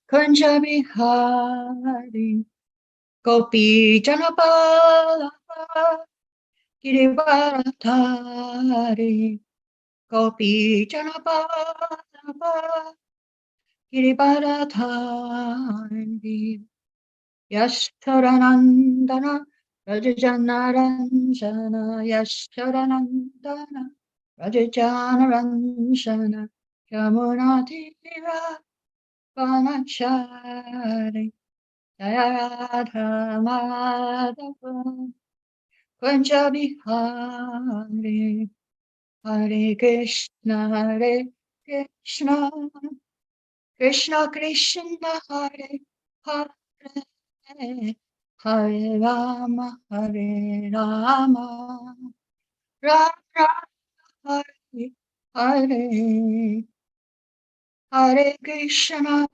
Kunja Bihari Gopi Janapala Giribaratari Gopi Janapala Giribaratari Yashtaranandana Rajajanaranjana Yashtaranandana Rajajanaranjana Yamunatira Vanachari Jayarada Madhava Punjabi Hari Hare Krishna Krishna Krishna Krishna Hare Hare Hare Rama Rama Rama Hare Hare Hare Krishna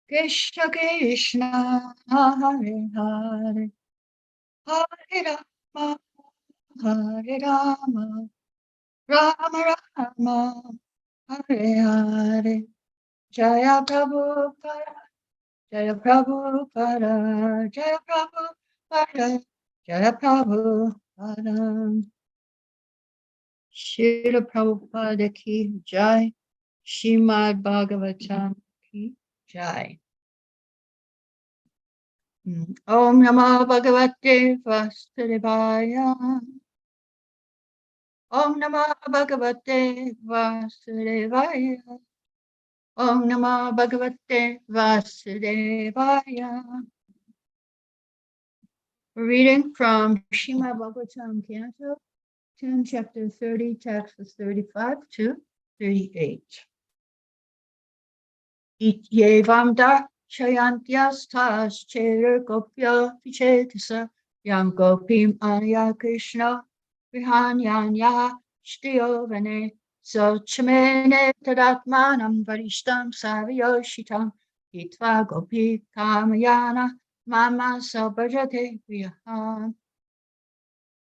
Krishna Krishna Hare Hare Hare Rama Rama Rama Hare Hare Jaya Prabhupada Jaya Prabhupada Jaya Prabhupada Jaya Prabhupada Srila Prabhupada ki Jai Srimad Bhagavatam ki Jai Om Namo Bhagavate Vasudevaya Om Namo Bhagavate Vasudevaya Om Namo Bhagavate Vasudevaya. Reading from Srimad Bhagavatam Canto 10, Chapter 30, texts 35 to 38. Yevam Chayantyastas Cherer Gopya Vichetasa Yam Gopim Aya Krishna Vihanyanya Shtiyovane So Chamene Tadatmanam Varishtam Savyoshitam Hitva Gopi Kamayana Mama Sabhajate Viham.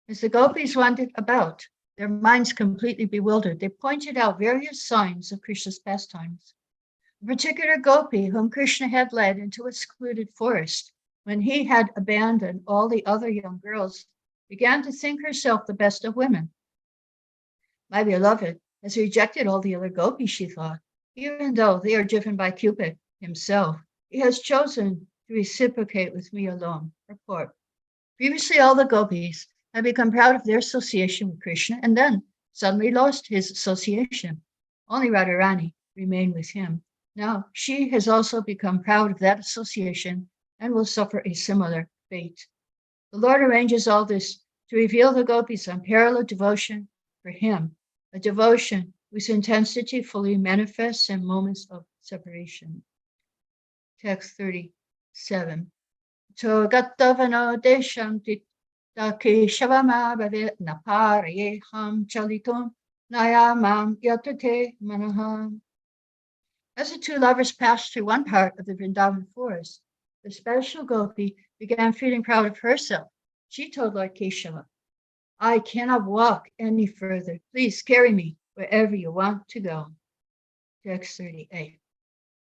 As the gopis wandered about, their minds completely bewildered, they pointed out various signs of Krishna's pastimes. A particular gopi whom Krishna had led into a secluded forest, when he had abandoned all the other young girls, began to think herself the best of women. My beloved has rejected all the other gopis, she thought, even though they are driven by Cupid himself. He has chosen to reciprocate with me alone. Report. Previously, all the gopis had become proud of their association with Krishna and then suddenly lost his association. Only Radharani remained with him. Now she has also become proud of that association and will suffer a similar fate. The Lord arranges all this to reveal the gopis' unparalleled devotion for him, a devotion whose intensity fully manifests in moments of separation. Text 37. To gattavano desham Keshavama Bhavet Naparaye Ham Chalitum Nayamam Yatate Manaham. As the two lovers passed through one part of the Vrindavan forest, the special gopi began feeling proud of herself. She told Lord Keshava, I cannot walk any further. Please carry me wherever you want to go. Text 38.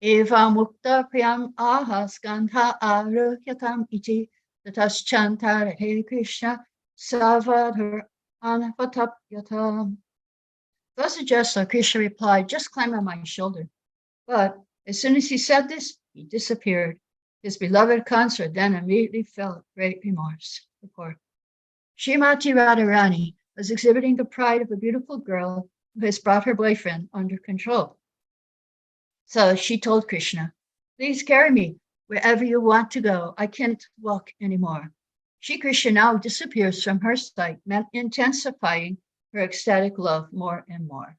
Eva mukta priyam ahas gandha arukyatam iti Tataschantara He Krishna Savadhar Anvatapyatam. Thus addressed, Lord Krishna replied, just climb on my shoulder. But as soon as he said this, he disappeared. His beloved consort then immediately felt great remorse. Report. Srimati Radharani was exhibiting the pride of a beautiful girl who has brought her boyfriend under control. So she told Krishna, please carry me wherever you want to go. I can't walk anymore. Shri Krishna now disappears from her sight, intensifying her ecstatic love more and more.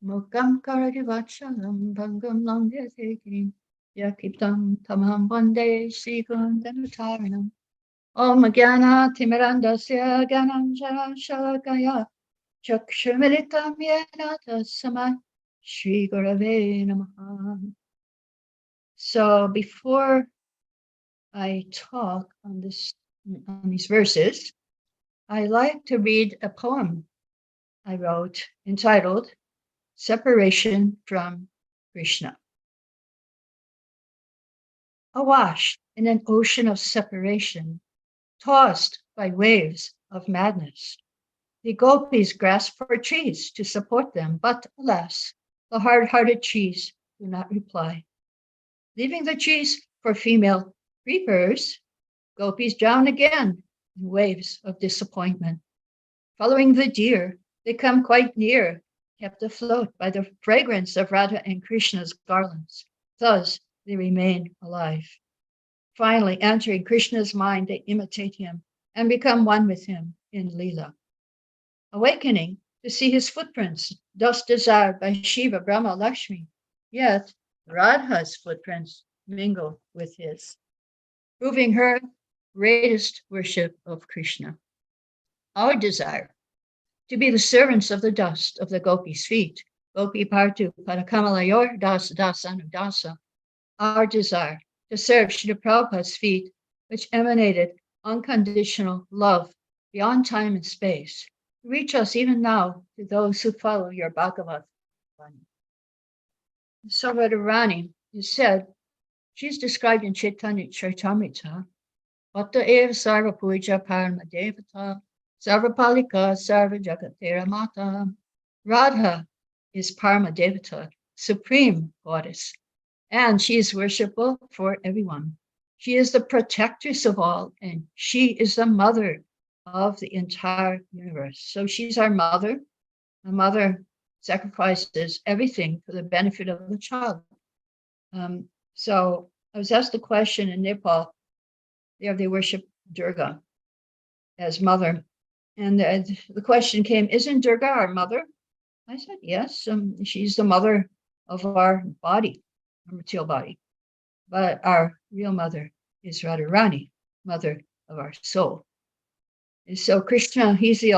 Mukam karadivachalam bhangam langyate yakiptam tamam vande srikundanatarinam Om Gyana Timirandasya Gyananjana Shalakaya Chakshumilitam Yena Tasamai Shri Gurave Namaha. So before I talk on these verses, I like to read a poem I wrote, entitled Separation from Krishna. Awash in an ocean of separation, tossed by waves of madness, the gopis grasp for trees to support them, but alas, the hard-hearted trees do not reply. Leaving the trees for female reapers, gopis drown again in waves of disappointment. Following the deer, they come quite near, kept afloat by the fragrance of Radha and Krishna's garlands. Thus, they remain alive. Finally, entering Krishna's mind, they imitate him and become one with him in Leela. Awakening to see his footprints, thus desired by Shiva, Brahma, Lakshmi, yet Radha's footprints mingle with his, proving her greatest worship of Krishna. Our desire to be the servants of the dust of the gopis' feet, Gopi Partu Parakamalayor Das Dasanu Dasa, our desire to serve Srila Prabhupada's feet, which emanated unconditional love beyond time and space, reach us even now to those who follow your Bhagavatam. So Radharani is said, she's described in Chaitanya Charitamrita, Vata Eva Sarva Puja Parama Devata, Sarva Palika Sarva Jagatera Mata. Radha is Parama Devata, supreme goddess, and she is worshipable for everyone. She is the protectress of all, and she is the mother of the entire universe. So she's our mother. A mother sacrifices everything for the benefit of the child. So I was asked a question in Nepal. There they worship Durga as mother. And the question came, isn't Durga our mother? I said, yes, she's the mother of our body, our material body. But our real mother is Radharani, mother of our soul. And so Krishna, he's the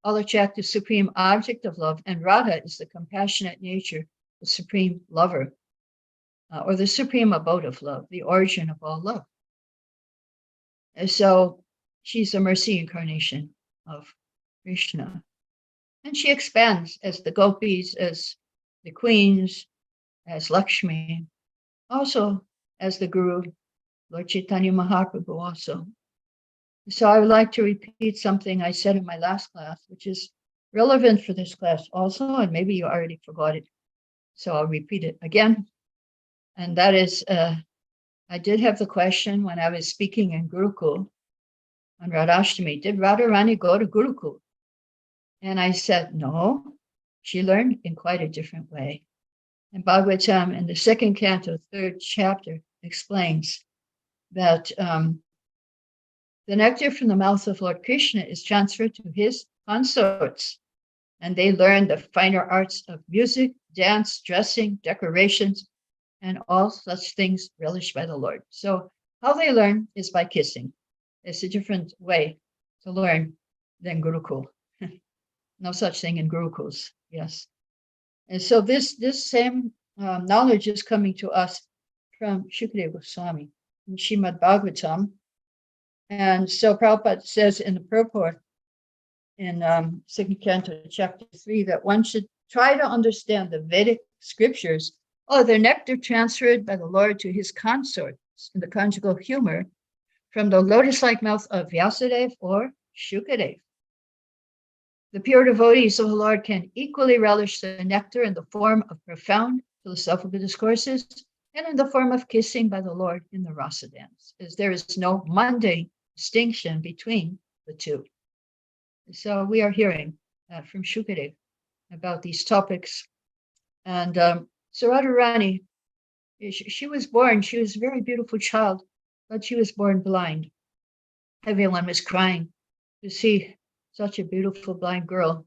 all-attractive supreme object of love, and Radha is the compassionate nature, the supreme lover, or the supreme abode of love, the origin of all love. And so she's a mercy incarnation of Krishna. And she expands as the gopis, as the queens, as Lakshmi, also as the Guru, Lord Chaitanya Mahaprabhu also. So I would like to repeat something I said in my last class, which is relevant for this class also, and maybe you already forgot it. So I'll repeat it again. And that is, I did have the question when I was speaking in Gurukul on Radhashtami, did Radharani go to Gurukul? And I said, no, she learned in quite a different way. And Bhagavatam in the second canto, third chapter, explains that the nectar from the mouth of Lord Krishna is transferred to his consorts, and they learn the finer arts of music, dance, dressing, decorations, and all such things relished by the Lord. So how they learn is by kissing. It's a different way to learn than Gurukul. No such thing in Gurukuls, yes. And so this same knowledge is coming to us from Shukadeva Goswami in Srimad Bhagavatam. And so Prabhupada says in the purport in second canto, chapter 3, that one should try to understand the Vedic scriptures. Oh, the nectar transferred by the Lord to his consorts in the conjugal humor from the lotus-like mouth of Vyasadeva or Shukadeva. The pure devotees of the Lord can equally relish the nectar in the form of profound philosophical discourses and in the form of kissing by the Lord in the rasa dance, as there is no mundane distinction between the two. So we are hearing from Shukadeva about these topics. And so Radharani, she was born, she was a very beautiful child, but she was born blind. Everyone was crying to see such a beautiful blind girl.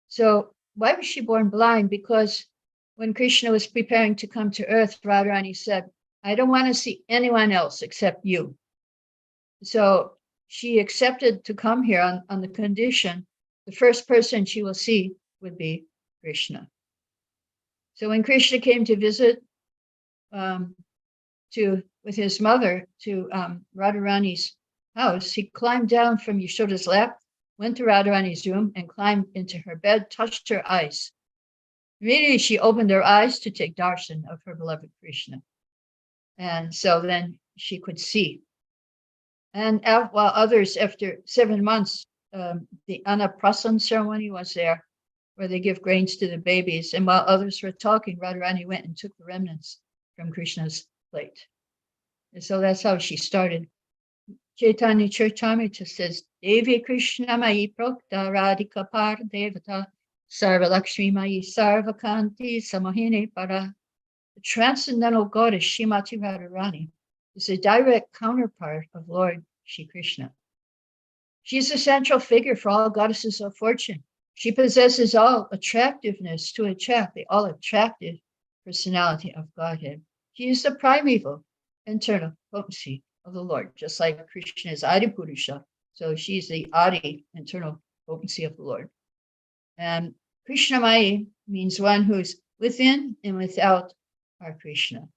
So why was she born blind? Because when Krishna was preparing to come to earth, Radharani said, I don't want to see anyone else except you. So she accepted to come here on the condition the first person she will see would be Krishna. So when Krishna came to visit with his mother to Radharani's house, he climbed down from Yashoda's lap went to Radharani's room and climbed into her bed, touched her eyes. Immediately she opened her eyes to take darshan of her beloved Krishna. And so then she could see. And while others, after 7 months, the Annaprasan ceremony was there, where they give grains to the babies. And while others were talking, Radharani went and took the remnants from Krishna's plate. And so that's how she started. Chaitanya Charitamrita says, Devi Krishna Mai Prokta Radhika Par Devata Sarva Lakshmi Mai Sarva Kanti Samahini Para. The transcendental goddess Srimati Radharani is a direct counterpart of Lord Shri Krishna. She is the central figure for all goddesses of fortune. She possesses all attractiveness to attract the all attractive personality of Godhead. She is the primeval internal potency of the Lord, just like Krishna is Adi Purusha. So she's the Adi internal potency of the Lord. And Krishna Mai means one who's within and without our Krishna.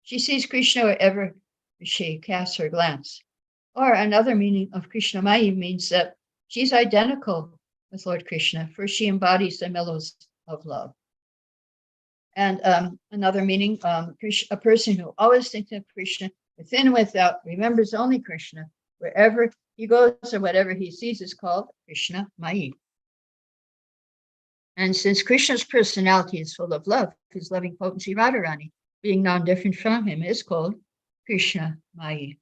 She sees Krishna wherever she casts her glance. Or another meaning of Krishna Mai means that she's identical with Lord Krishna, for she embodies the mellows of love. And another meaning, a person who always thinks of Krishna within and without, remembers only Krishna, wherever he goes or whatever he sees is called Krishna Mai. And since Krishna's personality is full of love, his loving potency Radharani, being non-different from him, is called Krishna Mai.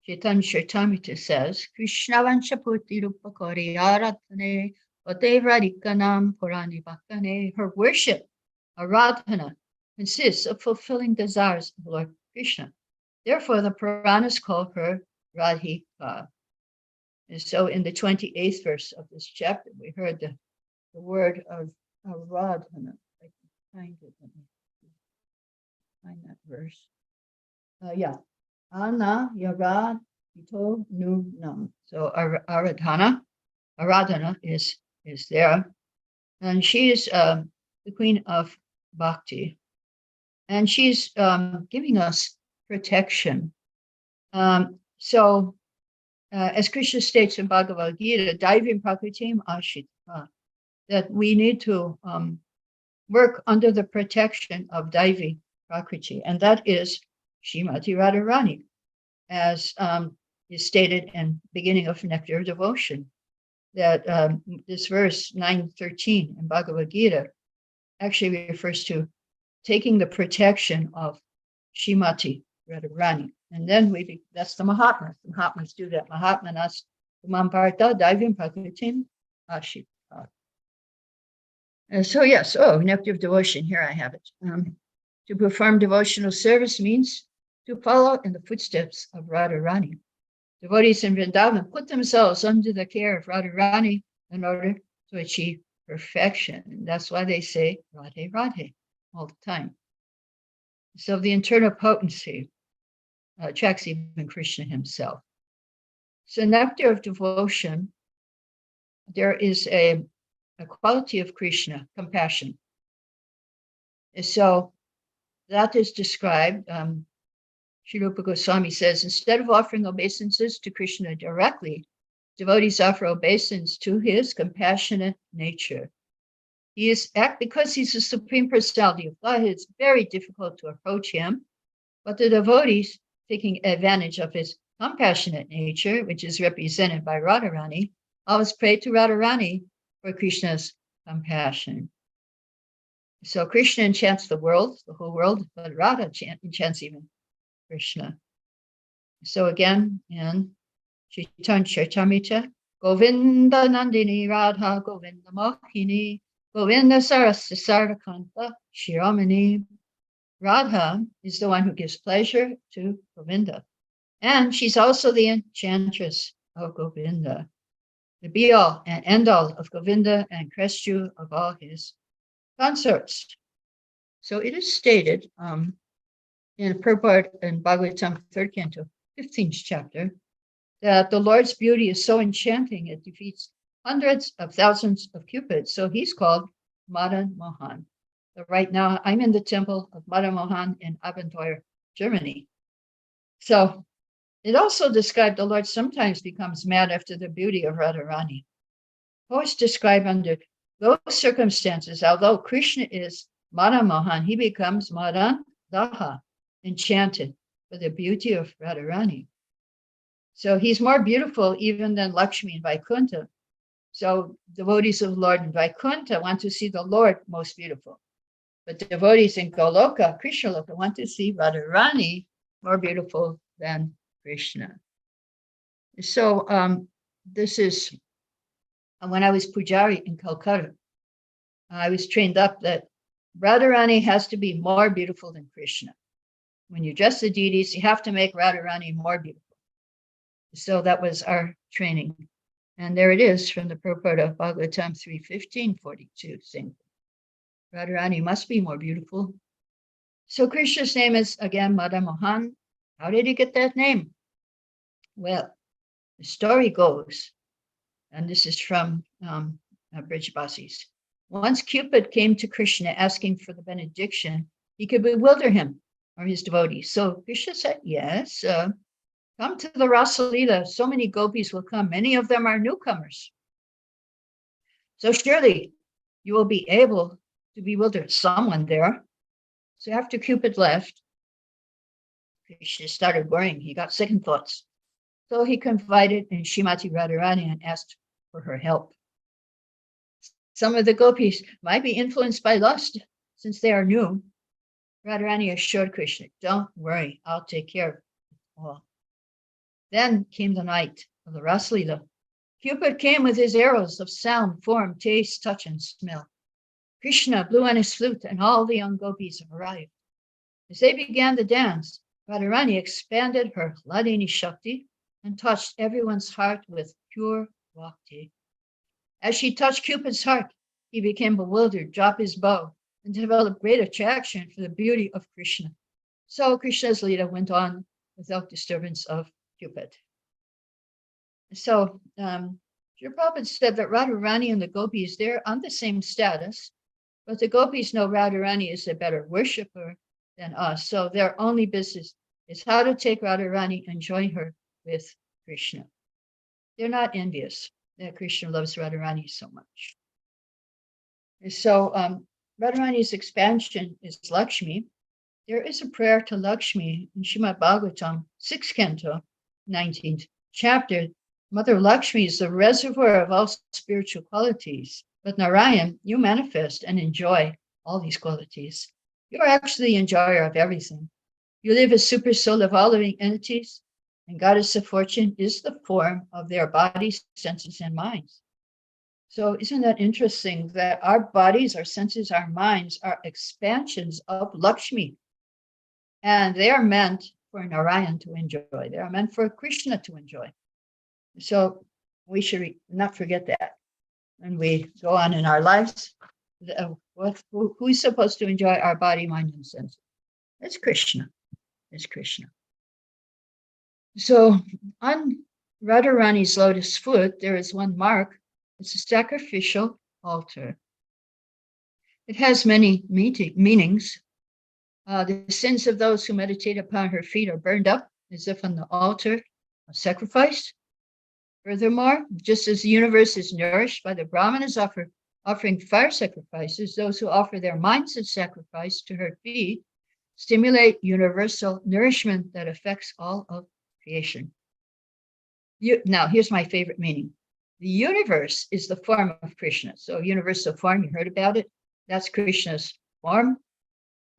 Chaitanya Charitamrita says, Krishna Vanchaputi Rupakari Aratane Vatevarikanam Purani Bhaktane. Her worship, Aradhana, consists of fulfilling desires of Lord Krishna. Therefore, the Puranas call her Radhika. And so in the 28th verse of this chapter, we heard the word of Aradhana. I can find it. Let me find that verse. Ana Yarad Ito Nunam. So Aradhana is there. And she is the queen of bhakti. And she's giving us protection. As Krishna states in Bhagavad Gita, Daivim Prakritim Ashita, that we need to work under the protection of Daivi Prakriti, and that is Srimati Radharani, as is stated in the beginning of Nectar of Devotion, that this verse 9:13 in Bhagavad Gita actually refers to taking the protection of Srimati Radharani. And then that's the Mahatmas. The Mahatmas do that. Mahatmanas Mamparta Daivim Prakritim Ashita. Nectar of Devotion, here I have it. To perform devotional service means to follow in the footsteps of Radharani. Devotees in Vrindavan put themselves under the care of Radharani in order to achieve perfection. And that's why they say Radhe Radhe all the time. So the internal potency attracts even Krishna himself. So Nectar of Devotion, there is a quality of Krishna, compassion. So that is described. Sri Rupa Goswami says, instead of offering obeisances to Krishna directly, devotees offer obeisance to his compassionate nature. Because he's the Supreme Personality of God, it's very difficult to approach him. But the devotees, taking advantage of his compassionate nature, which is represented by Radharani, always pray to Radharani for Krishna's compassion. So Krishna enchants the whole world, but Radha enchants even Krishna. So again, in Chaitanya Charitamrita, Govinda Nandini Radha Govinda Mohini Govinda Sarasya Sarvakanta Shiromani. Radha is the one who gives pleasure to Govinda. And she's also the enchantress of Govinda, the be-all and end-all of Govinda and Krestu of all his consorts. So it is stated in purport in Bhagavatam 3rd Canto, 15th chapter, that the Lord's beauty is so enchanting it defeats hundreds of thousands of cupids. So he's called Madan Mohan. So right now I'm in the temple of Madan Mohan in Abenteuer, Germany. So It also described the Lord sometimes becomes mad after the beauty of Radharani. Poets describe under those circumstances, although Krishna is Madan Mohan, he becomes Madan Daha, enchanted for the beauty of Radharani. So he's more beautiful even than Lakshmi in Vaikuntha. So devotees of the Lord in Vaikuntha want to see the Lord most beautiful. But devotees in Goloka, Krishna Loka, want to see Radharani more beautiful than Krishna. So this is when I was Pujari in Calcutta. I was trained up that Radharani has to be more beautiful than Krishna. When you dress the deities, you have to make Radharani more beautiful. So that was our training. And there it is from the purport of Bhagavatam 3:15-42, saying Radharani must be more beautiful. So Krishna's name is again Madan Mohan. How did he get that name? Well, the story goes, and this is from Brijbasis. Once Cupid came to Krishna asking for the benediction, he could bewilder him or his devotees. So Krishna said, yes, come to the Rasalila. So many gopis will come. Many of them are newcomers. So surely you will be able to bewilder someone there. So after Cupid left, Krishna started worrying. He got second thoughts. So he confided in Srimati Radharani and asked for her help. Some of the gopis might be influenced by lust since they are new. Radharani assured Krishna, don't worry, I'll take care of it all. Then came the night of the Rasalila. Cupid came with his arrows of sound, form, taste, touch, and smell. Krishna blew on his flute and all the young gopis arrived. As they began the dance, Radharani expanded her Hladini Shakti and touched everyone's heart with pure bhakti. As she touched Cupid's heart, he became bewildered, dropped his bow, and developed great attraction for the beauty of Krishna. So Krishna's Leela went on without disturbance of Cupid. So Srila Prabhupada said that Radharani and the gopis, they're on the same status, but the gopis know Radharani is a better worshiper than us. So their only business is how to take Radharani and join her with Krishna. They're not envious that Krishna loves Radharani so much. So Radharani's expansion is Lakshmi. There is a prayer to Lakshmi in Srimad Bhagavatam, 6th canto, 19th chapter. Mother Lakshmi is the reservoir of all spiritual qualities. But Narayan, you manifest and enjoy all these qualities. You are actually the enjoyer of everything. You live as super soul of all living entities, and goddess of fortune is the form of their bodies, senses, and minds. So isn't that interesting that our bodies, our senses, our minds are expansions of Lakshmi, and they are meant for Narayan to enjoy. They are meant for Krishna to enjoy. So we should not forget that when we go on in our lives. Who's supposed to enjoy our body, mind, and senses? It's Krishna. It's Krishna. So on Radharani's lotus foot, there is one mark. It's a sacrificial altar. It has many meanings. The sins of those who meditate upon her feet are burned up as if on the altar of sacrifice. Furthermore, just as the universe is nourished by the Brahmanas offering fire sacrifices, those who offer their minds as sacrifice to her feet stimulate universal nourishment that affects all of creation. Now, here's my favorite meaning. The universe is the form of Krishna. So universal form, you heard about it. That's Krishna's form.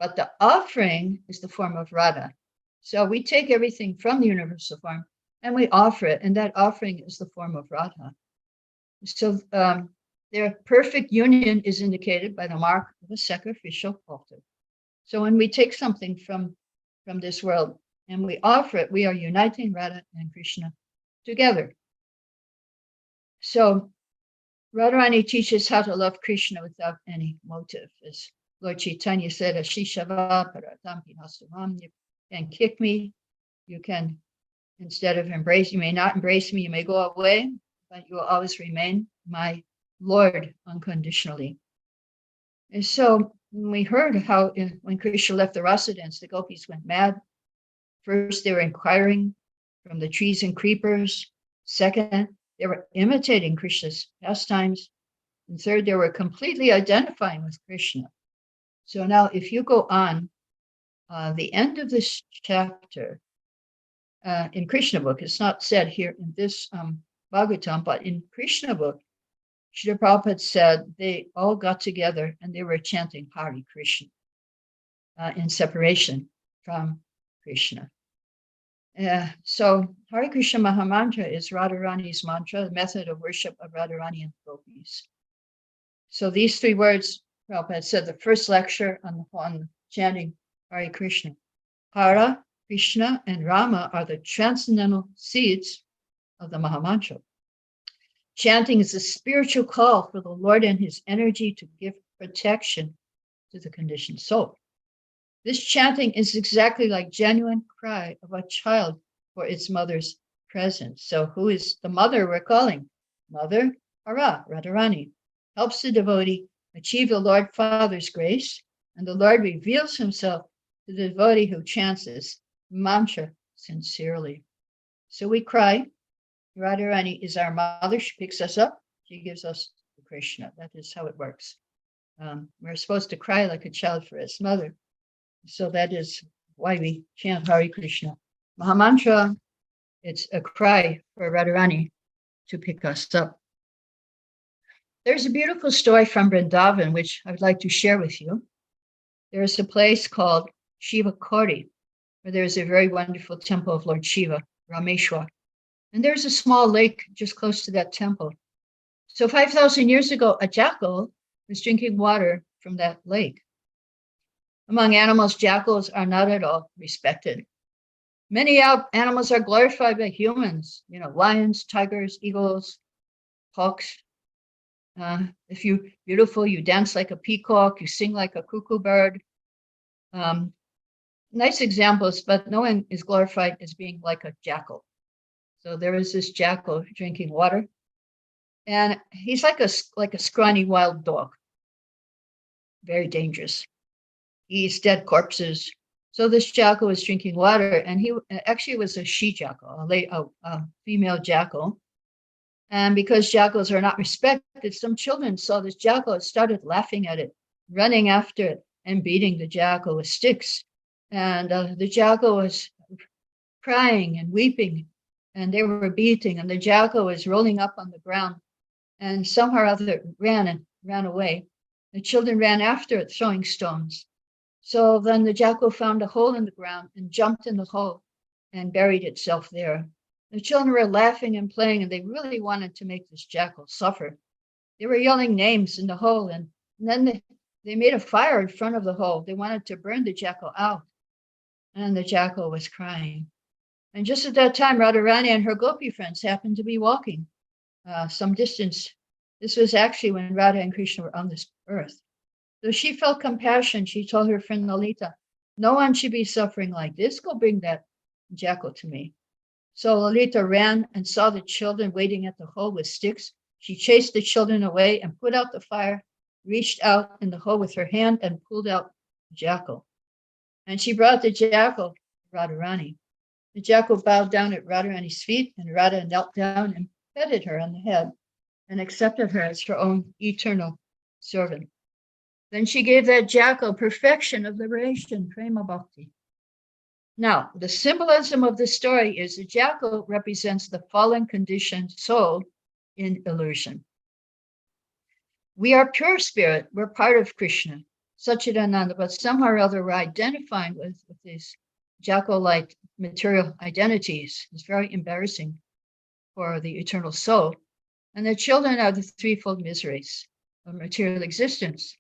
But the offering is the form of Radha. So we take everything from the universal form and we offer it. And that offering is the form of Radha. So their perfect union is indicated by the mark of a sacrificial altar. So when we take something from this world and we offer it, we are uniting Radha and Krishna together. So Radharani teaches how to love Krishna without any motive. As Lord Chaitanya said, Ashishava Paratampi Hasamam, you can kick me, you can, instead of embrace, you may not embrace me, you may go away, but you will always remain my Lord unconditionally. And so when we heard how when Krishna left the rasa dance, the gopis went mad. First they were inquiring, from the trees and creepers. Second, they were imitating Krishna's pastimes. And third, they were completely identifying with Krishna. So now if you go on, the end of this chapter, in Krishna book, it's not said here in this Bhagavatam, but in Krishna book, Srila Prabhupada said they all got together and they were chanting Hare Krishna in separation from Krishna. So Hare Krishna Mahamantra is Radharani's mantra, the method of worship of Radharani and gopis. So these three words, Prabhupada said the first lecture on chanting Hare Krishna. Hara, Krishna, and Rama are the transcendental seeds of the Mahamantra. Chanting is a spiritual call for the Lord and his energy to give protection to the conditioned soul. This chanting is exactly like genuine cry of a child for its mother's presence. So who is the mother we're calling? Mother Hara, Radharani, helps the devotee achieve the Lord Father's grace, and the Lord reveals himself to the devotee who chants this mantra sincerely. So we cry. Radharani is our mother. She picks us up. She gives us Krishna. That is how it works. We're supposed to cry like a child for its mother. So that is why we chant Hare Krishna. Mahamantra, it's a cry for Radharani to pick us up. There's a beautiful story from Vrindavan, which I would like to share with you. There is a place called Shiva Kori, where there's a very wonderful temple of Lord Shiva, Rameshwar. And there's a small lake just close to that temple. So 5,000 years ago, a jackal was drinking water from that lake. Among animals, jackals are not at all respected. Many animals are glorified by humans, lions, tigers, eagles, hawks. If you're beautiful, you dance like a peacock, you sing like a cuckoo bird. Nice examples, but no one is glorified as being like a jackal. So there is this jackal drinking water, and he's like a scrawny wild dog, very dangerous. He eats dead corpses. So this jackal was drinking water, and he actually was a she-jackal, a female jackal. And because jackals are not respected, some children saw this jackal and started laughing at it, running after it, and beating the jackal with sticks. And the jackal was crying and weeping, and they were beating, and the jackal was rolling up on the ground, and somehow or other ran away. The children ran after it, throwing stones. So then the jackal found a hole in the ground and jumped in the hole and buried itself there. The children were laughing and playing, and they really wanted to make this jackal suffer. They were yelling names in the hole, and then they made a fire in front of the hole. They wanted to burn the jackal out, and the jackal was crying. And just at that time, Radharani and her gopi friends happened to be walking some distance. This was actually when Radha and Krishna were on this earth. So she felt compassion. She told her friend Lalita, no one should be suffering like this. Go bring that jackal to me. So Lalita ran and saw the children waiting at the hole with sticks. She chased the children away and put out the fire, reached out in the hole with her hand and pulled out the jackal. And she brought the jackal to Radharani. The jackal bowed down at Radharani's feet, and Radha knelt down and petted her on the head and accepted her as her own eternal servant. Then she gave that jackal perfection of liberation, prema bhakti. Now, the symbolism of the story is the jackal represents the fallen conditioned soul in illusion. We are pure spirit. We're part of Krishna, Satchidananda, but somehow or other we're identifying with these jackal-like material identities. It's very embarrassing for the eternal soul. And the children are the threefold miseries of material existence.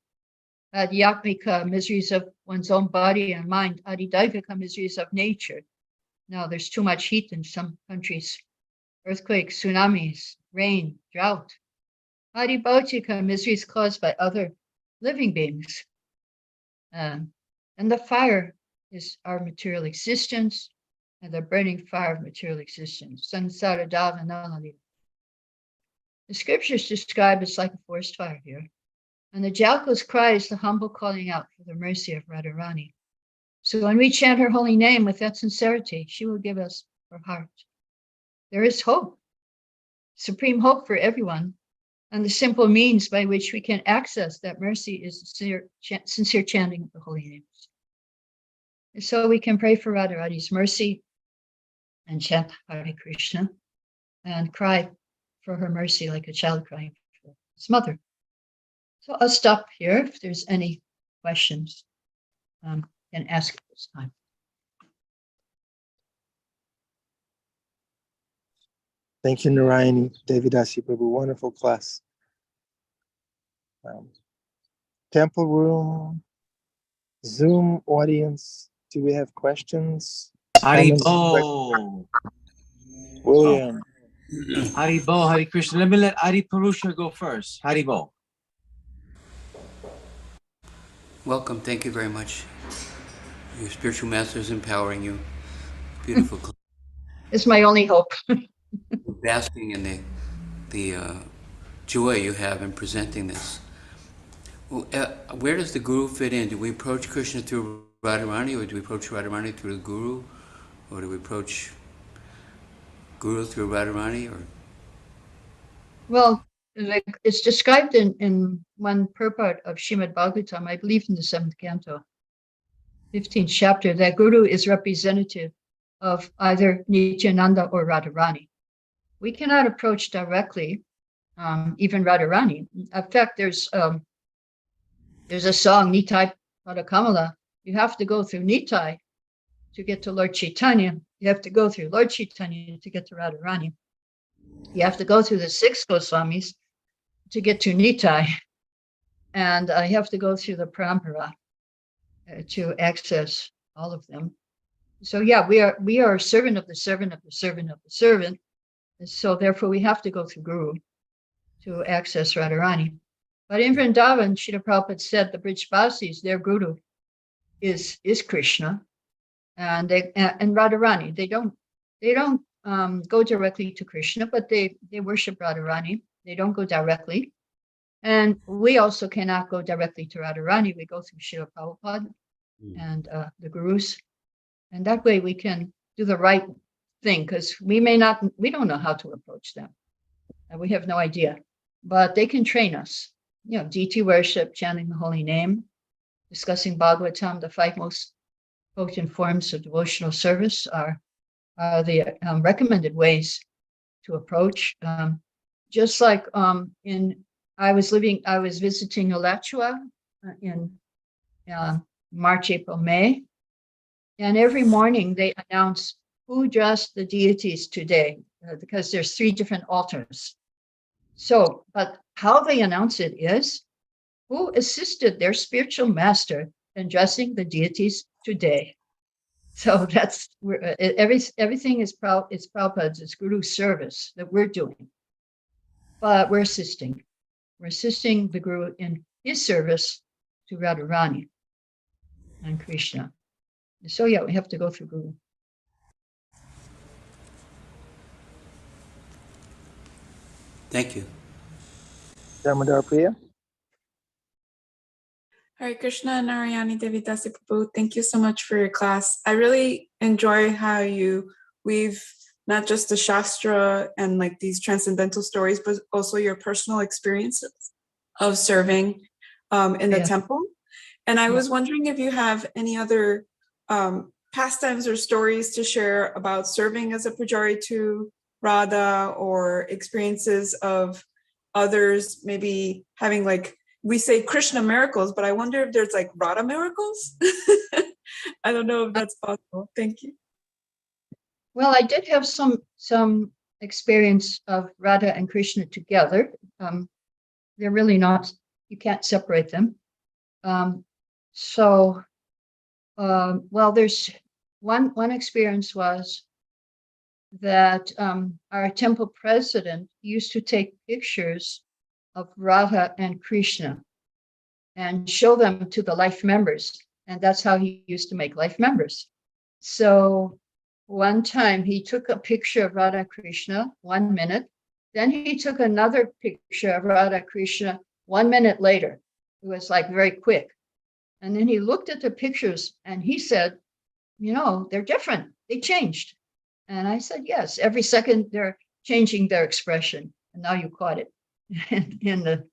Adhyatmika, miseries of one's own body and mind. Adidaivika, miseries of nature. Now, there's too much heat in some countries. Earthquakes, tsunamis, rain, drought. Adibhautika, miseries caused by other living beings. And the fire is our material existence, and the burning fire of material existence. Sansara davanalali. The scriptures describe it's like a forest fire here. And the jackal's cry is the humble calling out for the mercy of Radharani. So when we chant her holy name with that sincerity, she will give us her heart there is hope, supreme hope for everyone. And the simple means by which we can access that mercy is sincere chanting of the holy names. And so we can pray for Radharani's mercy and chant Hare Krishna and cry for her mercy like a child crying for his mother. So I'll stop here. If there's any questions, and ask this time. Thank you, Narayani, Devi Dasi Prabhu. Wonderful class. Temple room, Zoom audience. Do we have questions? Haribo. William. Haribo, Hare Krishna. Let me let Adi Purusha go first. Haribo. Welcome. Thank you very much. Your spiritual master is empowering you. Beautiful. It's my only hope. Basking in the joy you have in presenting this. Well, where does the Guru fit in? Do we approach Krishna through Radharani, or do we approach Radharani through the Guru, or do we approach Guru through Radharani? Or Well, it's described in one purport of Srimad Bhagavatam, I believe in the 7th canto, 15th chapter, that Guru is representative of either Nityananda or Radharani. We cannot approach directly, even Radharani. In fact, there's a song, Nitai Padakamala. You have to go through Nitai to get to Lord Chaitanya. You have to go through Lord Chaitanya to get to Radharani. You have to go through the 6 Goswamis to get to Nitai. And you have to go through the Parampara to access all of them. So yeah, we are a servant of the servant of the servant of the servant. And so therefore we have to go through Guru to access Radharani. But in Vrindavan, Srila Prabhupada said the Brijbasis, their Guru is Krishna, and Radharani. They don't go directly to Krishna, but they worship Radharani. They don't go directly. And we also cannot go directly to Radharani. We go through Srila Prabhupada and the Gurus. And that way we can do the right thing, because we don't know how to approach them. And we have no idea. But they can train us. You know, deity worship, chanting the holy name, discussing Bhagavatam, the 5 most potent forms of devotional service are the recommended ways to approach. Just like I was visiting Alachua in March, April, May, and every morning they announce who dressed the deities today, because there's 3 different altars. So, but how they announce it is who assisted their spiritual master in dressing the deities today. So that's where everything is Prabhupada's, it's Guru's service that we're doing. But we're assisting. We're assisting the Guru in his service to Radharani and Krishna. So yeah, we have to go through Guru. thank you. Damodar Priya. Hare Krishna, Narayani, Devi Dasi Prabhu. Thank you so much for your class. I really enjoy how you weave not just the Shastra and like these transcendental stories, but also your personal experiences of serving in the temple. And I was wondering if you have any other pastimes or stories to share about serving as a pujari to Radha, or experiences of others maybe having, like, we say Krishna miracles, but I wonder if there's like Radha miracles. I don't know if that's possible. Thank you. Well, I did have some experience of Radha and Krishna together. They're really not, you can't separate them. Well, there's one experience was that our temple president used to take pictures of Radha and Krishna and show them to the life members. And that's how he used to make life members. So one time he took a picture of Radha Krishna 1 minute, then he took another picture of Radha Krishna 1 minute later. It was like very quick. And then he looked at the pictures and he said, you know, they're different. They changed. And I said, yes, every second they're changing their expression. And now you caught it in the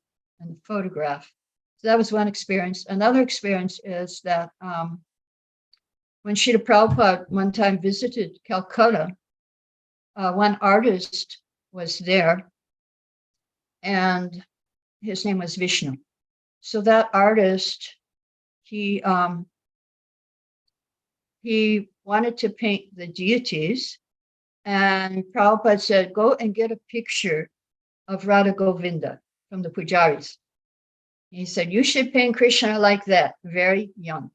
photograph. So that was one experience. Another experience is that when Srila Prabhupada one time visited Calcutta, one artist was there, and his name was Vishnu. So that artist, he wanted to paint the deities, and Prabhupada said, go and get a picture of Radha Govinda from the pujaris. He said, you should paint Krishna like that, very young.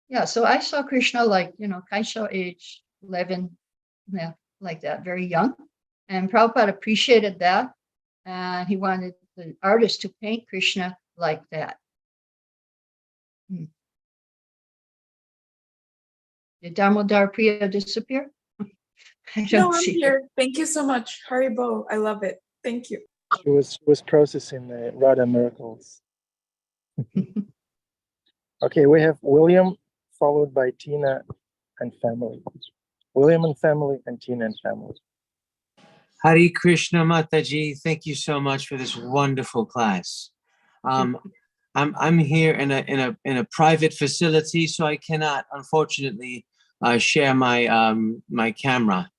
Yeah, so I saw Krishna like, Kaisha age 11, yeah, like that, very young. And Prabhupada appreciated that. And he wanted the artist to paint Krishna like that. Did Damodar Priya disappear? No, I'm here. Thank you so much. Haribo. I love it. Thank you. She was processing the Radha miracles. Okay, we have William, followed by Tina and family. William and family, and Tina and family. Hare Krishna Mataji, thank you so much for this wonderful class. I'm here in a private facility, so I cannot, unfortunately, share my my camera.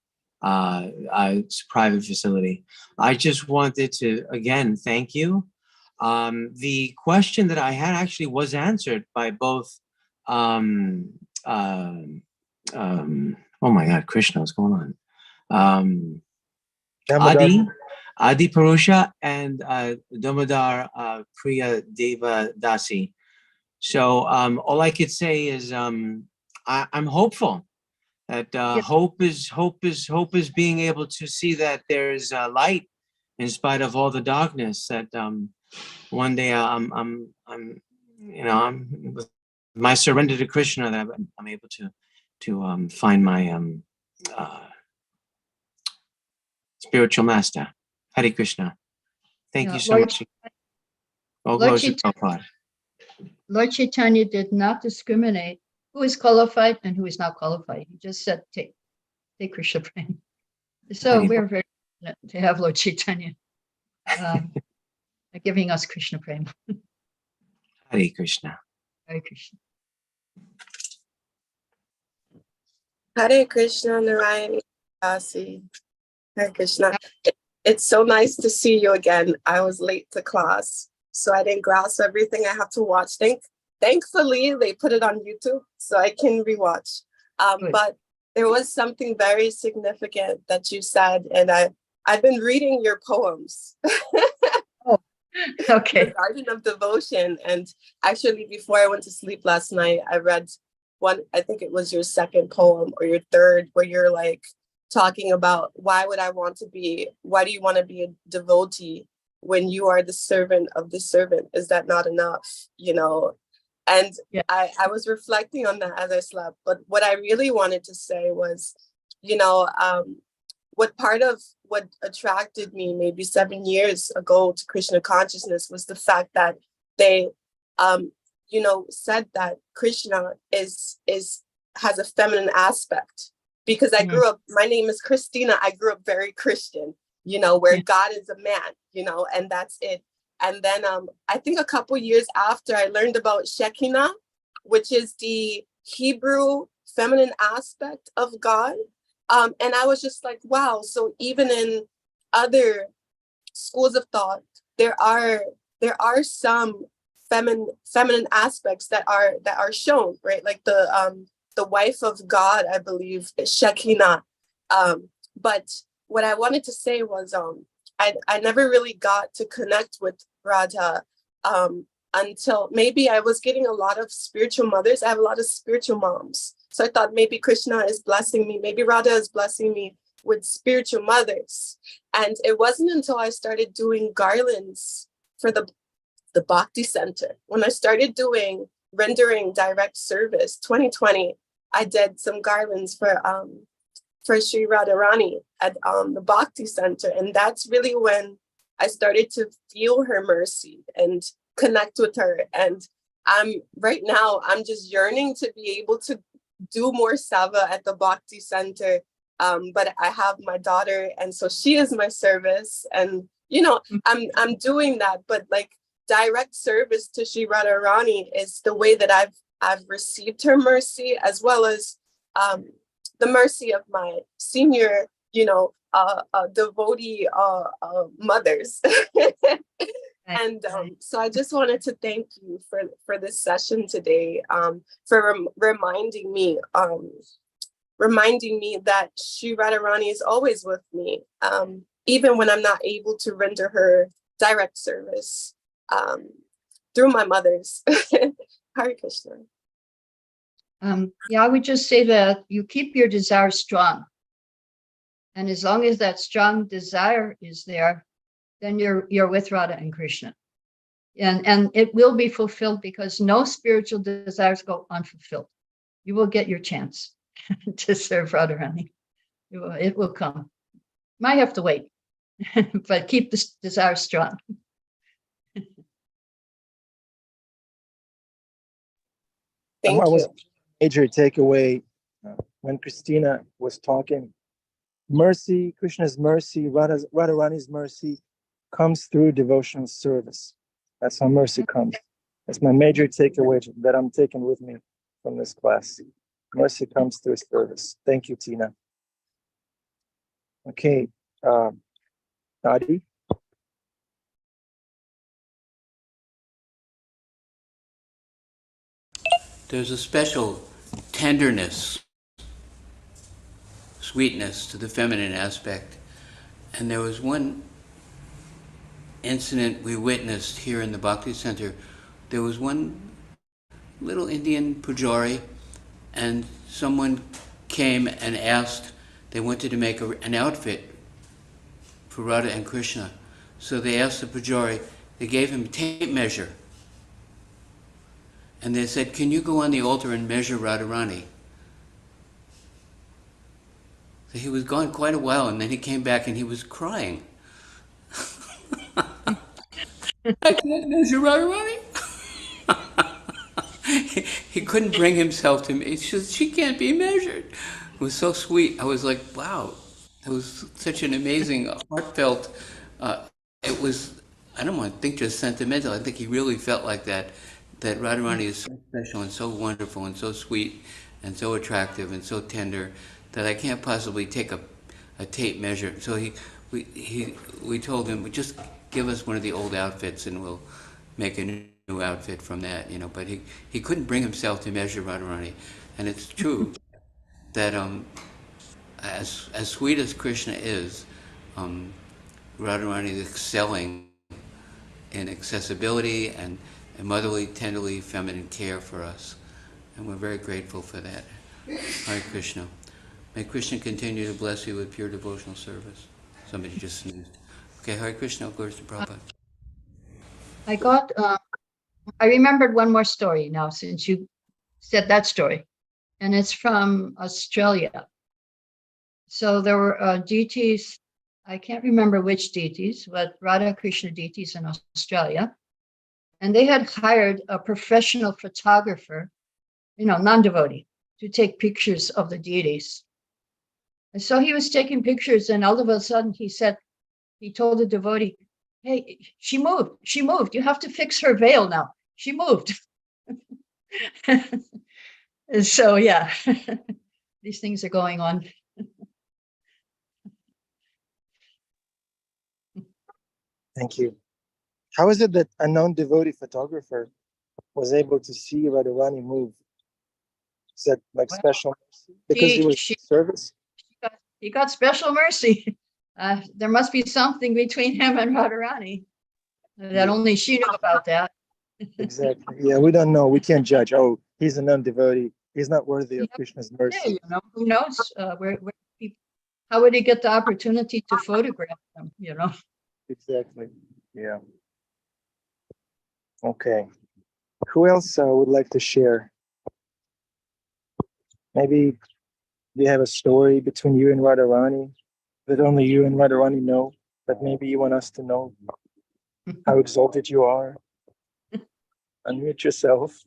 It's a private facility. I just wanted to again thank you. The question that I had actually was answered by both. Oh my God, Krishna, what's going on? Adi Purusha and Damodar Priya Deva Dasi. So all I could say is I'm hopeful that hope is being able to see that there's light in spite of all the darkness. That one day I'm with my surrender to Krishna, that I'm able to find my spiritual master. Hare Krishna. Thank you so much. Lord Chaitanya did not discriminate who is qualified and who is not qualified. He just said, take Krishna Prem. So we're very fortunate to have Lord Chaitanya giving us Krishna Prem. Hare Krishna. Hare Krishna. Hare Krishna, Narayani, dasi. Hare Krishna. It's so nice to see you again. I was late to class, so I didn't grasp everything I have to watch. Thankfully, they put it on YouTube, so I can rewatch. But there was something very significant that you said, and I've been reading your poems. Oh, okay. The Garden of Devotion. And actually, before I went to sleep last night, I read one, I think it was your second poem or your third, where you're like talking about why do you want to be a devotee when you are the servant of the servant? Is that not enough? And yeah. I was reflecting on that as I slept. But what I really wanted to say was, what part of what attracted me maybe 7 years ago to Krishna consciousness was the fact that they, said that Krishna has a feminine aspect. Because I grew up, my name is Christina. I grew up very Christian, where God is a man, and that's it. And then I think a couple years after, I learned about Shekinah, which is the Hebrew feminine aspect of God. And I was just like, wow. So even in other schools of thought, there are some feminine aspects that are shown, right? Like the wife of God, I believe, is Shekinah. But what I wanted to say was I never really got to connect with Radha until maybe I was getting a lot of spiritual mothers. I have a lot of spiritual moms. So I thought maybe Krishna is blessing me. Maybe Radha is blessing me with spiritual mothers. And it wasn't until I started doing garlands for the Bhakti Center. When I started rendering direct service, 2020, I did some garlands for Sri Radharani at the Bhakti Center. And that's really when I started to feel her mercy and connect with her. And right now, I'm just yearning to be able to do more Sava at the Bhakti Center but I have my daughter, and so she is my service, and you know, I'm doing that, but like direct service to Sri Radharani is the way that I've received her mercy, as well as the mercy of my senior, you know, devotee mothers. And so I just wanted to thank you for this session today, for reminding me that Sri Radharani is always with me, even when I'm not able to render her direct service through my mothers. Hare Krishna. Yeah, I would just say that you keep your desire strong. And as long as that strong desire is there, then you're with Radha and Krishna. And it will be fulfilled, because no spiritual desires go unfulfilled. You will get your chance to serve Radharani. It will come. Might have to wait, but keep the desire strong. Thank you. Major takeaway when Christina was talking. Mercy, Krishna's mercy, Radharani's mercy comes through devotional service. That's how mercy comes. That's my major takeaway that I'm taking with me from this class. Mercy comes through service. Thank you, Tina. Okay, Adi. There's a special tenderness, sweetness to the feminine aspect. And there was one incident we witnessed here in the Bhakti Center. There was one little Indian pujari, and someone came and asked, they wanted to make an outfit for Radha and Krishna. So they asked the pujari, they gave him a tape measure. And they said, can you go on the altar and measure Radharani? So he was gone quite a while, and then he came back and he was crying. I can't measure Radharani. He couldn't bring himself to me. She can't be measured. It was so sweet. I was like, wow. It was such an amazing, heartfelt, it was, I don't want to think just sentimental. I think he really felt like that Radharani is so special and so wonderful and so sweet and so attractive and so tender that I can't possibly take a tape measure. So we told him, just give us one of the old outfits and we'll make a new outfit from that, you know. But he couldn't bring himself to measure Radharani. And it's true that as sweet as Krishna is, Radharani is excelling in accessibility and motherly, tenderly feminine care for us. And we're very grateful for that. Hare Krishna. May Krishna continue to bless you with pure devotional service. Somebody just sneezed. Okay, Hare Krishna, of course, to Prabhupada. I remembered one more story now, since you said that story. And it's from Australia. So there were deities, I can't remember which deities, but Radha Krishna deities in Australia. And they had hired a professional photographer, non-devotee, to take pictures of the deities. And so he was taking pictures, and all of a sudden he told the devotee, hey, she moved. You have to fix her veil now. She moved. And so, yeah, these things are going on. Thank you. How is it that a non-devotee photographer was able to see Radharani move? Is that like special mercy? Because he was service? He got special mercy. There must be something between him and Radharani that only she knew about that. Exactly. Yeah, we don't know. We can't judge. Oh, he's a non-devotee. He's not worthy of Krishna's mercy. Yeah, who knows how would he get the opportunity to photograph them, Exactly. Yeah. Okay. Who else would like to share? Maybe you have a story between you and Radharani that only you and Radharani know, but maybe you want us to know how exalted you are. Unmute yourself.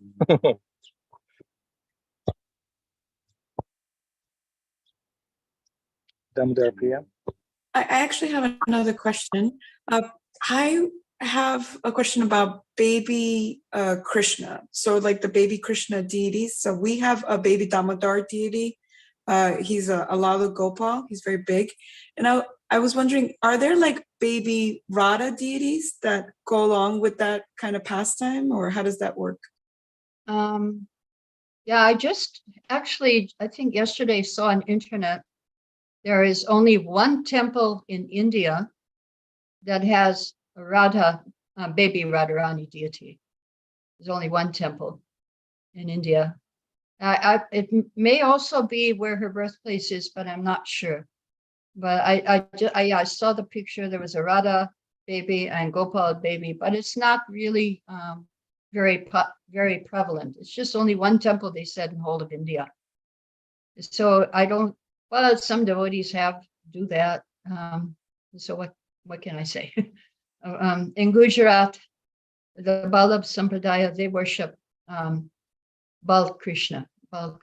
Damodar Priya. I actually have another question. I have a question about baby Krishna. So like the baby Krishna deities. So we have a baby Damodar deity. He's a Lala Gopal. He's very big. And I was wondering, are there like baby Radha deities that go along with that kind of pastime, or how does that work? Yeah, I just actually, I think yesterday saw on internet, there is only one temple in India that has a Radha, baby Radharani deity. There's only one temple in India. It may also be where her birthplace is, but I'm not sure. But I saw the picture. There was a Radha baby and Gopal baby, but it's not really very prevalent. It's just only one temple, they said, in the whole of India. So I don't. Well, some devotees do that. So what can I say? In Gujarat, the Vallabh Sampradaya, they worship Bal Krishna, Bal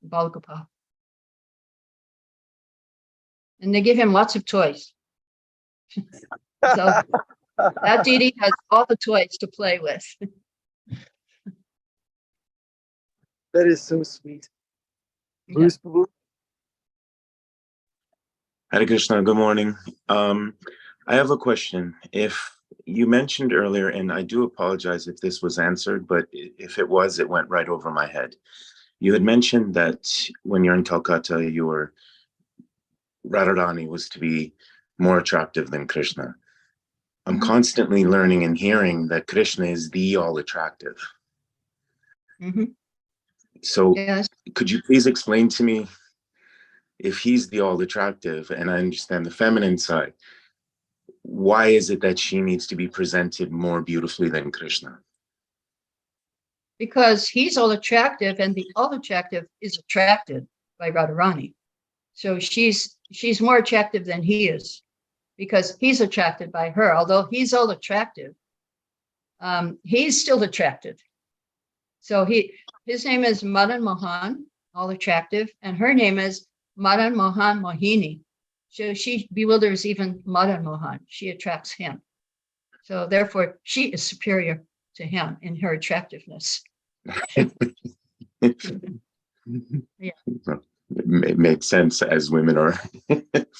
Gopal. And they give him lots of toys. So that deity has all the toys to play with. That is so sweet. Bruce, Prabhu? Hare Krishna, good morning. I have a question. If you mentioned earlier, and I do apologize if this was answered, but if it was, it went right over my head. You had mentioned that when you're in Calcutta, your Radharani was to be more attractive than Krishna. I'm constantly learning and hearing that Krishna is the all attractive. So yes. Could you please explain to me, if he's the all attractive and I understand the feminine side, why is it that she needs to be presented more beautifully than Krishna? Because he's all attractive and the all attractive is attracted by Radharani. So she's more attractive than he is because he's attracted by her. Although he's all attractive, he's still attracted. So his name is Madan Mohan, all attractive, and her name is Madan Mohan Mohini. So she bewilders even Madan Mohan. She attracts him. So therefore, she is superior to him in her attractiveness. Yeah. It makes sense as women are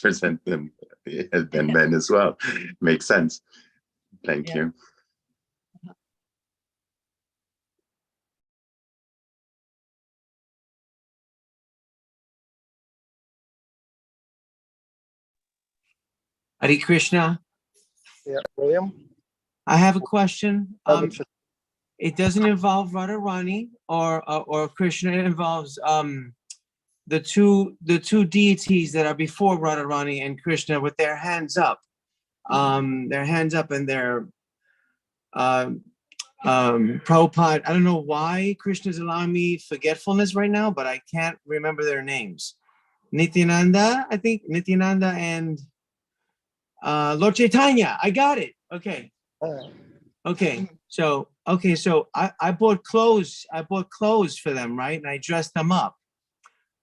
present them than men as well. Makes sense. Thank you. Hare Krishna. Yeah, William? I have a question. It doesn't involve Radharani or Krishna. It involves the two deities that are before Radharani and Krishna with their hands up. Their hands up and their Prabhupada. I don't know why Krishna's allowing me forgetfulness right now, but I can't remember their names. Nityananda, I think Nityananda and Lord Chaitanya. I got it. Okay. Okay. So I bought clothes. I bought clothes for them, right? And I dressed them up.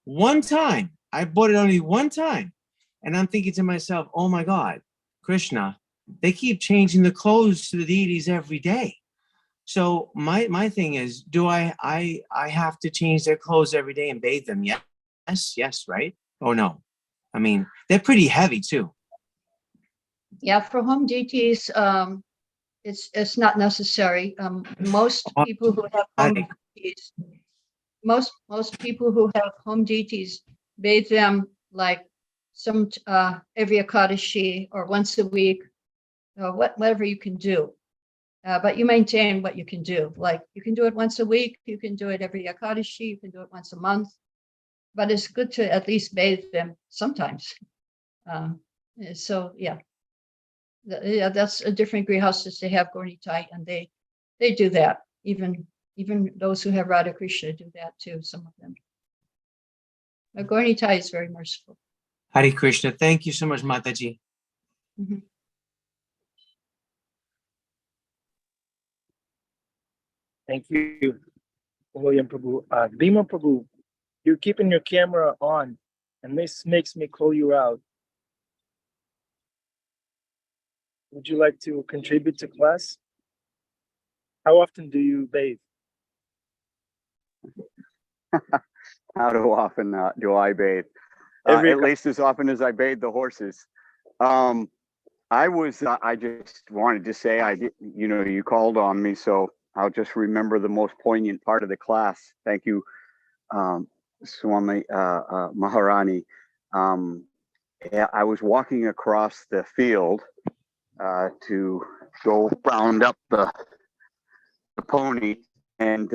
One time, I bought it only one time. And I'm thinking to myself, oh my God, Krishna, they keep changing the clothes to the deities every day. So my thing is, do I have to change their clothes every day and bathe them? Yes, right? Or no? I mean, they're pretty heavy too. Yeah, for home deities, it's not necessary. Most people who have home deities, most people who have home deities bathe them like some every Ekadashi or once a week, whatever you can do. But you maintain what you can do. Like you can do it once a week, you can do it every Ekadashi, you can do it once a month. But it's good to at least bathe them sometimes. So yeah. Yeah, that's a different grihastas. They have Gornitai, and they do that. Even those who have Radha Krishna do that too. Some of them. But Gornitai is very merciful. Hare Krishna. Thank you so much, Mataji. Thank you, William Prabhu. Bhima Prabhu, you're keeping your camera on. and this makes me call you out. Would you like to contribute to class? How often do you bathe? How often do I bathe? At least as often as I bathe the horses. I just wanted to say, you called on me, so I'll just remember the most poignant part of the class. Thank you, Swami Maharani. I was walking across the field to go round up the pony, and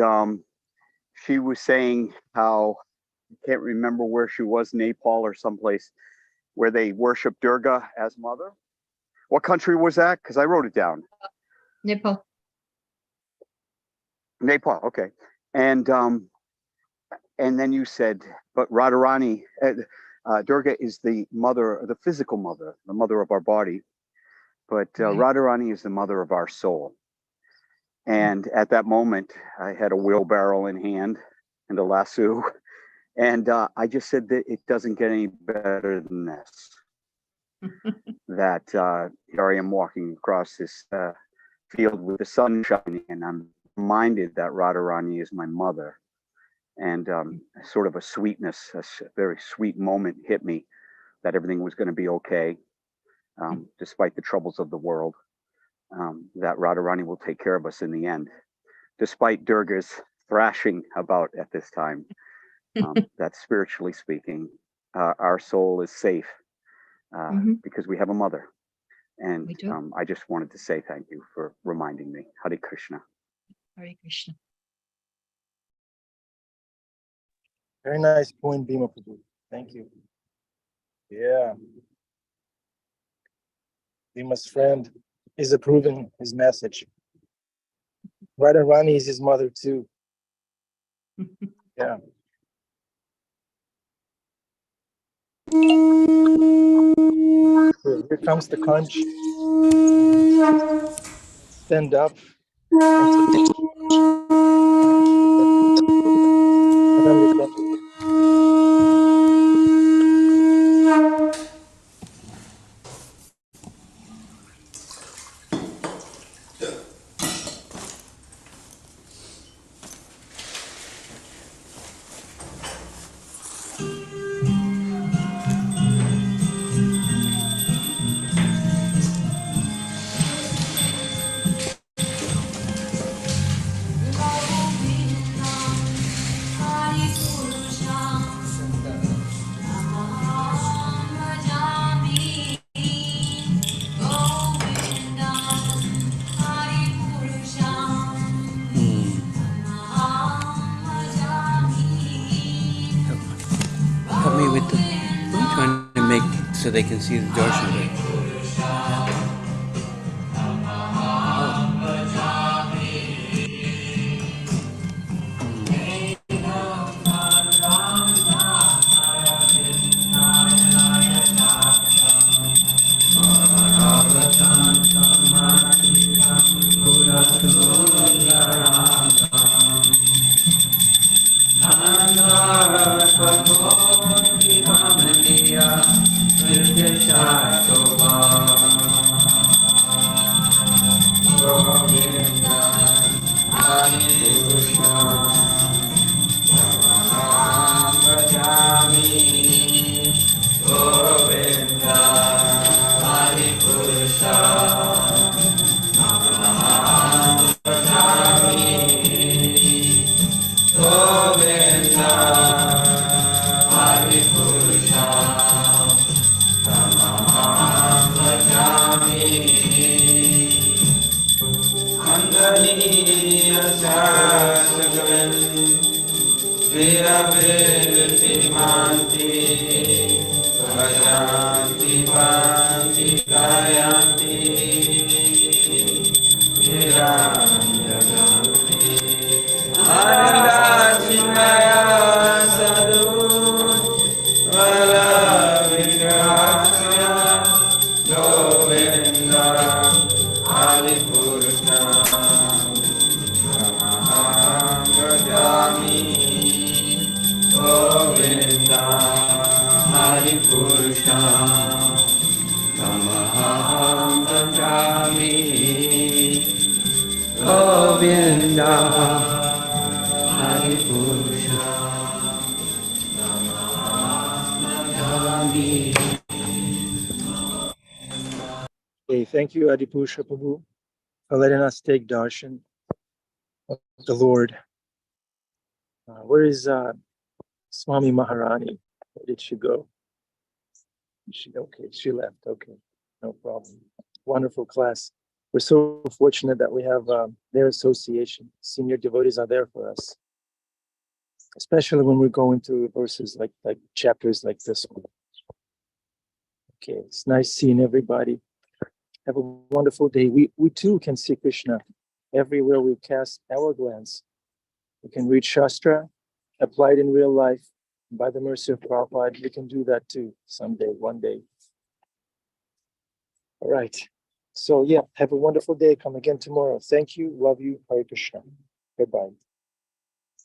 she was saying how, I can't remember where she was, Nepal or someplace, where they worship Durga as mother. What country was that? Because I wrote it down. Nepal. Nepal, okay. And then you said, but Radharani, Durga is the mother, the physical mother, the mother of our body. But Radharani is the mother of our soul. And at that moment, I had a wheelbarrow in hand and a lasso. And I just said that it doesn't get any better than this. That here I am walking across this field with the sun shining, and I'm reminded that Radharani is my mother. And sort of a sweetness, a very sweet moment hit me that everything was going to be okay, despite the troubles of the world. That Radharani will take care of us in the end, despite Durga's thrashing about at this time. That spiritually speaking, our soul is safe because we have a mother. And I just wanted to say thank you for reminding me. Hare Krishna. Hare Krishna. Very nice point, Bhima Prabhu. Thank you. Yeah. Bhima's friend is approving his message. Radharani is his mother too. Yeah. Here comes the conch. Stand up. Help me with I'm trying to make so they can see the darshan. Oh Krishna Tamaham Bhajami Govinda Hari Purusha Bhajami. Okay, thank you, Adipusha Prabhu, for letting us take darshan of the Lord. Where is Swami Maharani? Where did she go? Okay, she left. Okay, no problem. Wonderful class. We're so fortunate that we have their association. Senior devotees are there for us, especially when we're going through verses like chapters like this one. Okay, it's nice seeing everybody. Have a wonderful day. We too can see Krishna everywhere we cast our glance. We can read Shastra, apply it in real life. By the mercy of Prabhupada, we can do that too someday, one day. All right. So yeah, have a wonderful day. Come again tomorrow. Thank you. Love you. Hare Krishna. Goodbye.